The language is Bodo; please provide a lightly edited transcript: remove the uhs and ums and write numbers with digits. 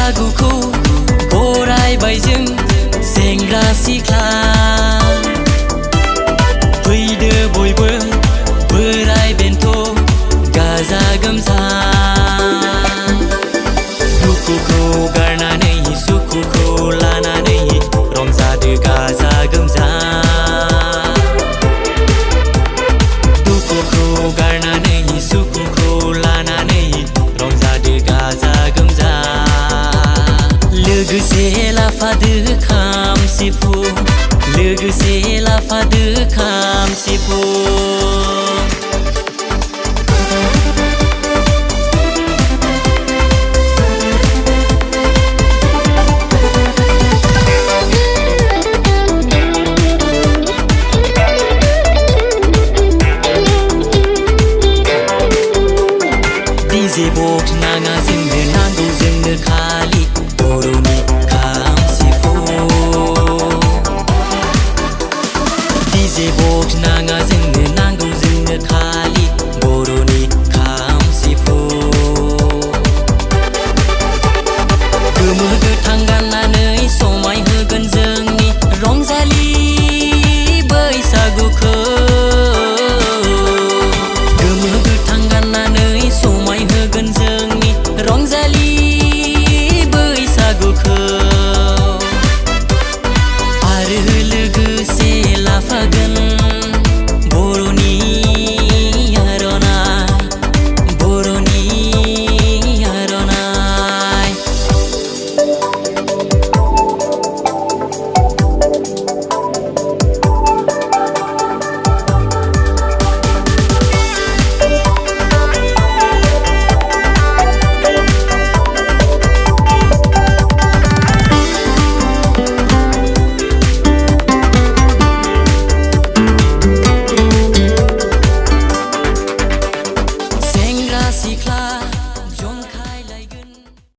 बैसागुखौ बरायबाय जों सेंग्रा सिख्ला फैदो बयबो बोराय बेन्थ गाजा गोमजा दुखुखौ गारनानै सुखुखौ लानानै रंजादो गाजा गोमजा दुखुखौ गारनानै सुखुखौ लानानै रंजादो गाजा गोमजा लोगोसे लाफादो खाम सिफुं लोगोसे लाफादो खाम सिफुं DJ box नाङा जोंनो नांगौ